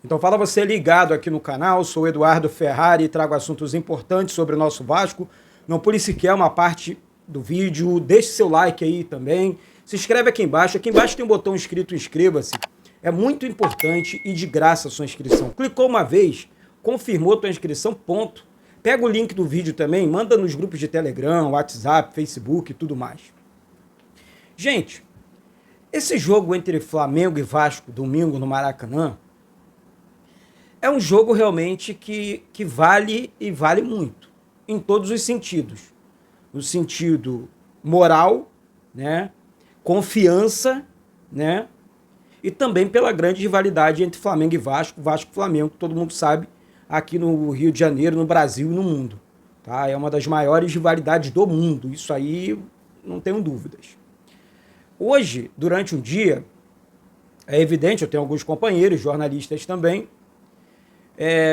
Então fala você ligado aqui no canal, sou o Eduardo Ferrari e trago assuntos importantes sobre o nosso Vasco. Não pule sequer uma parte do vídeo, deixe seu like aí também, se inscreve aqui embaixo tem um botão escrito inscreva-se. É muito importante e de graça a sua inscrição. Clicou uma vez, confirmou a tua inscrição, ponto. Pega o link do vídeo também, manda nos grupos de Telegram, WhatsApp, Facebook e tudo mais. Gente, esse jogo entre Flamengo e Vasco, domingo no Maracanã, é um jogo realmente que vale e vale muito, em todos os sentidos. No sentido moral, né? Confiança, né? E também pela grande rivalidade entre Flamengo e Vasco, Vasco e Flamengo, que todo mundo sabe, aqui no Rio de Janeiro, no Brasil e no mundo. Tá? É uma das maiores rivalidades do mundo, isso aí não tenho dúvidas. Hoje, durante um dia, é evidente, eu tenho alguns companheiros, jornalistas também,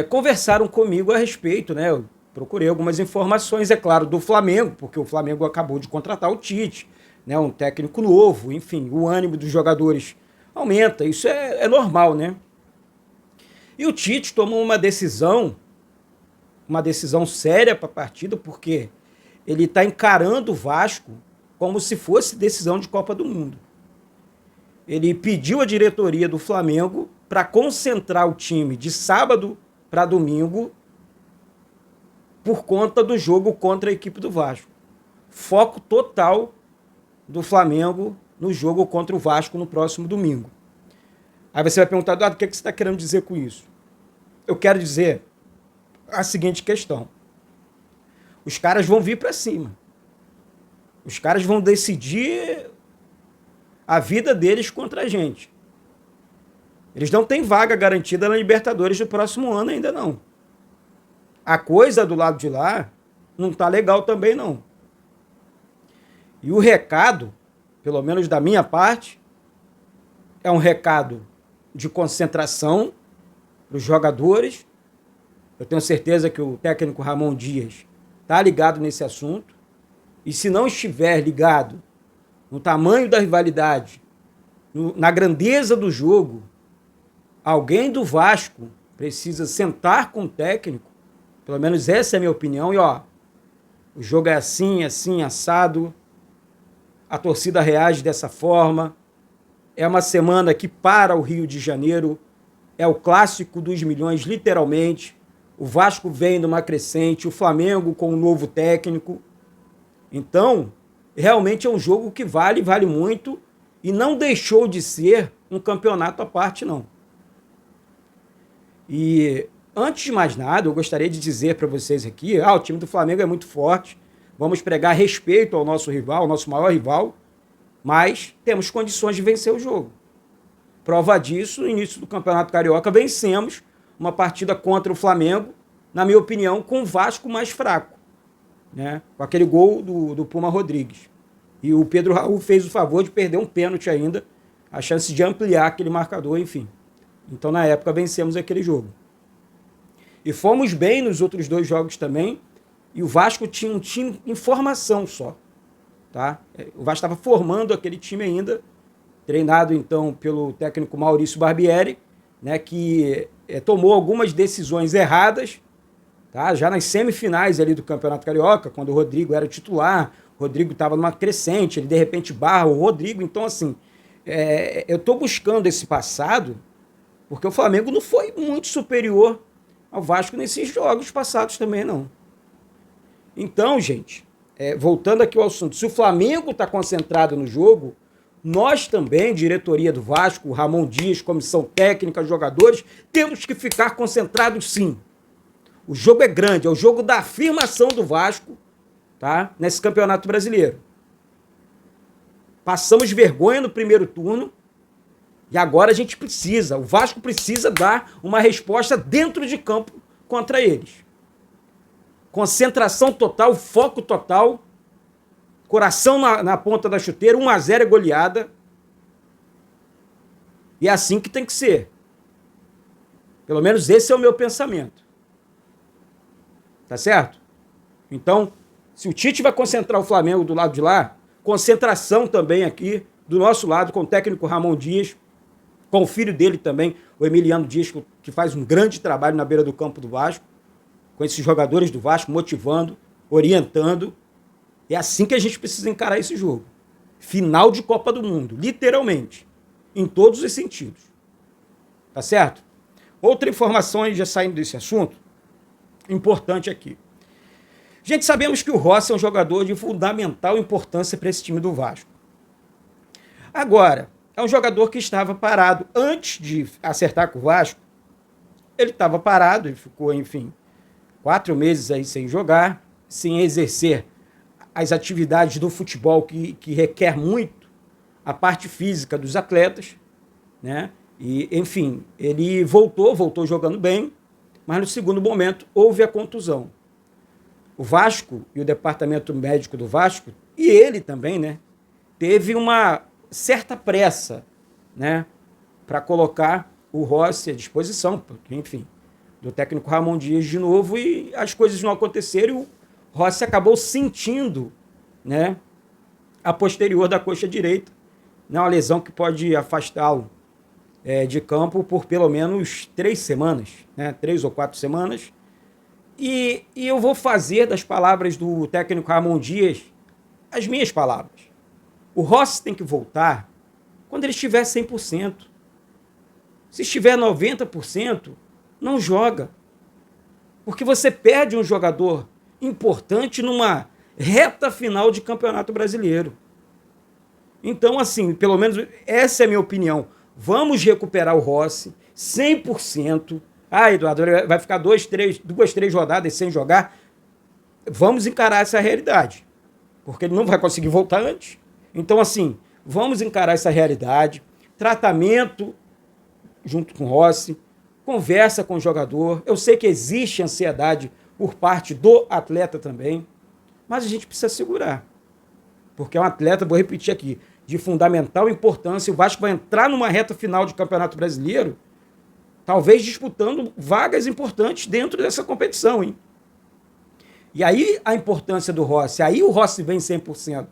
conversaram comigo a respeito, né? Eu procurei algumas informações, é claro, do Flamengo, porque o Flamengo acabou de contratar o Tite, né? Um técnico novo, enfim, o ânimo dos jogadores aumenta, isso é normal, né? E o Tite tomou uma decisão séria para a partida, porque ele está encarando o Vasco como se fosse decisão de Copa do Mundo. Ele pediu à diretoria do Flamengo para concentrar o time de sábado para domingo por conta do jogo contra a equipe do Vasco. Foco total do Flamengo no jogo contra o Vasco no próximo domingo. Aí você vai perguntar, Eduardo, o que você está querendo dizer com isso? Eu quero dizer a seguinte questão. Os caras vão vir para cima. Os caras vão decidir a vida deles contra a gente. Eles não têm vaga garantida na Libertadores do próximo ano ainda não. A coisa do lado de lá não tá legal também não. E o recado, pelo menos da minha parte, é um recado de concentração para os jogadores. Eu tenho certeza que o técnico Ramon Dias está ligado nesse assunto. E se não estiver ligado no tamanho da rivalidade, na grandeza do jogo, alguém do Vasco precisa sentar com o técnico, pelo menos essa é a minha opinião, e ó, o jogo é assim, assim, assado, a torcida reage dessa forma, é uma semana que para o Rio de Janeiro, é o clássico dos milhões, literalmente, o Vasco vem numa crescente, o Flamengo com um novo técnico, então, realmente é um jogo que vale muito, e não deixou de ser um campeonato à parte, não. E, antes de mais nada, eu gostaria de dizer para vocês aqui, o time do Flamengo é muito forte, vamos pregar respeito ao nosso rival, ao nosso maior rival, mas temos condições de vencer o jogo. Prova disso, no início do Campeonato Carioca, vencemos uma partida contra o Flamengo, na minha opinião, com o Vasco mais fraco, né? Com aquele gol do Puma Rodrigues. E o Pedro Raul fez o favor de perder um pênalti ainda, a chance de ampliar aquele marcador, enfim. Então, na época, vencemos aquele jogo. E fomos bem nos outros dois jogos também, e o Vasco tinha um time em formação só. Tá? O Vasco estava formando aquele time ainda, treinado, então, pelo técnico Maurício Barbieri, né, que tomou algumas decisões erradas, tá? Já nas semifinais ali do Campeonato Carioca, quando o Rodrigo era titular, o Rodrigo estava numa crescente, ele de repente barra o Rodrigo. Então, assim, eu estou buscando esse passado, porque o Flamengo não foi muito superior ao Vasco nesses jogos passados também, não. Então, gente, voltando aqui ao assunto, se o Flamengo está concentrado no jogo, nós também, diretoria do Vasco, Ramon Dias, comissão técnica, jogadores, temos que ficar concentrados sim. O jogo é grande, é o jogo da afirmação do Vasco, tá? Nesse Campeonato Brasileiro. Passamos vergonha no primeiro turno e agora a gente o Vasco precisa dar uma resposta dentro de campo contra eles. Concentração total, foco total, coração na ponta da chuteira, 1-0 é goleada. E é assim que tem que ser. Pelo menos esse é o meu pensamento. Tá certo? Então, se o Tite vai concentrar o Flamengo do lado de lá, concentração também aqui do nosso lado com o técnico Ramon Dias, com o filho dele também, o Emiliano Dias, que faz um grande trabalho na beira do campo do Vasco, com esses jogadores do Vasco, motivando, orientando. É assim que a gente precisa encarar esse jogo. Final de Copa do Mundo, literalmente, em todos os sentidos. Tá certo? Outra informação, já saindo desse assunto, importante aqui. Gente, sabemos que o Rossi é um jogador de fundamental importância para esse time do Vasco. Agora, é um jogador que estava parado antes de acertar com o Vasco. Ele estava parado, ele ficou, enfim, 4 meses aí sem jogar, sem exercer as atividades do futebol que requer muito a parte física dos atletas, né? E, enfim, ele voltou jogando bem, mas no segundo momento houve a contusão. O Vasco e o departamento médico do Vasco, e ele também, né, teve uma certa pressa, né, para colocar o Rossi à disposição, porque, enfim, do técnico Ramon Dias de novo, e as coisas não aconteceram, e o Rossi acabou sentindo, né, a posterior da coxa direita, né, uma lesão que pode afastá-lo de campo por pelo menos 3 semanas, né, 3 ou 4 semanas. E eu vou fazer das palavras do técnico Ramon Dias as minhas palavras. O Rossi tem que voltar quando ele estiver 100%. Se estiver 90%, não joga. Porque você perde um jogador importante numa reta final de Campeonato Brasileiro. Então, assim, pelo menos essa é a minha opinião. Vamos recuperar o Rossi 100%. Ah, Eduardo, ele vai ficar 2, 3 rodadas sem jogar. Vamos encarar essa realidade. Porque ele não vai conseguir voltar antes. Então, assim, vamos encarar essa realidade. Tratamento junto com o Rossi. Conversa com o jogador. Eu sei que existe ansiedade por parte do atleta também. Mas a gente precisa segurar. Porque é um atleta, vou repetir aqui, de fundamental importância. O Vasco vai entrar numa reta final de Campeonato Brasileiro, talvez disputando vagas importantes dentro dessa competição, hein? E aí a importância do Rossi, aí o Rossi vem 100%.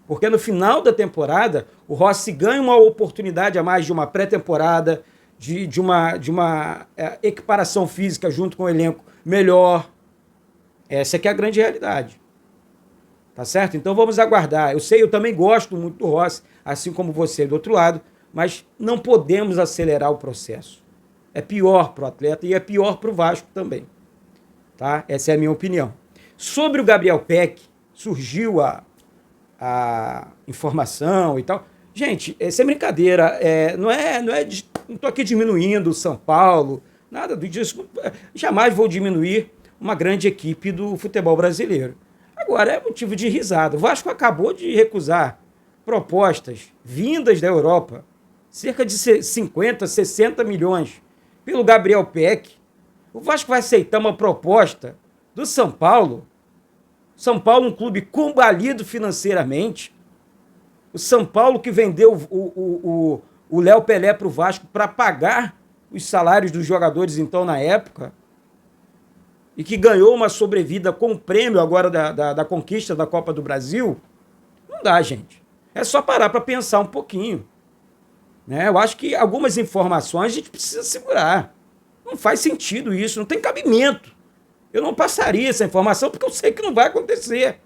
Porque no final da temporada, o Rossi ganha uma oportunidade a mais de uma pré-temporada, de uma equiparação física junto com o elenco melhor. Essa que é a grande realidade. Tá certo? Então vamos aguardar. Eu sei, eu também gosto muito do Rossi, assim como você do outro lado, mas não podemos acelerar o processo. É pior para o atleta e é pior para o Vasco também. Tá? Essa é a minha opinião. Sobre o Gabriel Peck, surgiu a informação e tal. Gente, sem brincadeira, não estou aqui diminuindo o São Paulo, nada disso. Jamais vou diminuir uma grande equipe do futebol brasileiro. Agora, é motivo de risada. O Vasco acabou de recusar propostas vindas da Europa, cerca de 50, 60 milhões, pelo Gabriel Peck. O Vasco vai aceitar uma proposta do São Paulo. São Paulo, um clube combalido financeiramente. O São Paulo que vendeu o Léo Pelé para o Vasco para pagar os salários dos jogadores, então, na época, e que ganhou uma sobrevida com o prêmio agora da conquista da Copa do Brasil. Não dá, gente. É só parar para pensar um pouquinho. Né? Eu acho que algumas informações a gente precisa segurar. Não faz sentido isso, não tem cabimento. Eu não passaria essa informação porque eu sei que não vai acontecer.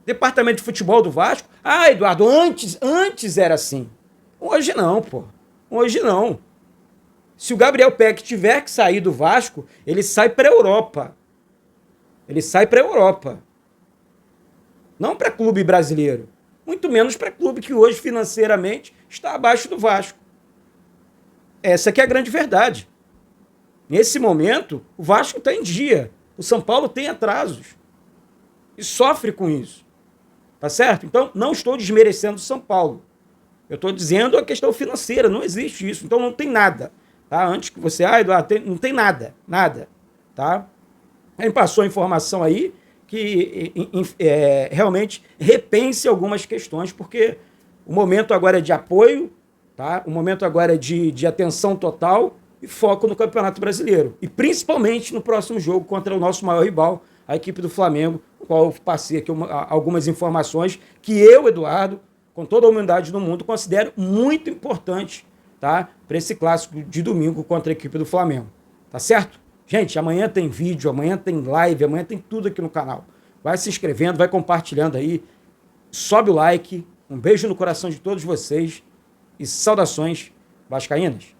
Departamento de futebol do Vasco. Ah, Eduardo, antes era assim. Hoje não, pô. Hoje não. Se o Gabriel Peck tiver que sair do Vasco, ele sai para a Europa. Ele sai para a Europa. Não para clube brasileiro. Muito menos para clube que hoje financeiramente está abaixo do Vasco. Essa que é a grande verdade. Nesse momento, o Vasco está em dia. O São Paulo tem atrasos. E sofre com isso. Tá certo? Então, não estou desmerecendo o São Paulo. Eu estou dizendo a questão financeira. Não existe isso. Então, não tem nada. Tá? Antes que você... Eduardo, não tem nada. Nada. Tá? Ele passou a informação aí que realmente repense algumas questões, porque o momento agora é de apoio, tá? O momento agora é de atenção total e foco no Campeonato Brasileiro. E principalmente no próximo jogo contra o nosso maior rival, a equipe do Flamengo, no qual eu passei aqui algumas informações que eu, Eduardo, com toda a humildade do mundo, considero muito importante, tá? Para esse clássico de domingo contra a equipe do Flamengo. Tá certo? Gente, amanhã tem vídeo, amanhã tem live, amanhã tem tudo aqui no canal. Vai se inscrevendo, vai compartilhando aí, sobe o like, um beijo no coração de todos vocês e saudações vascaínas.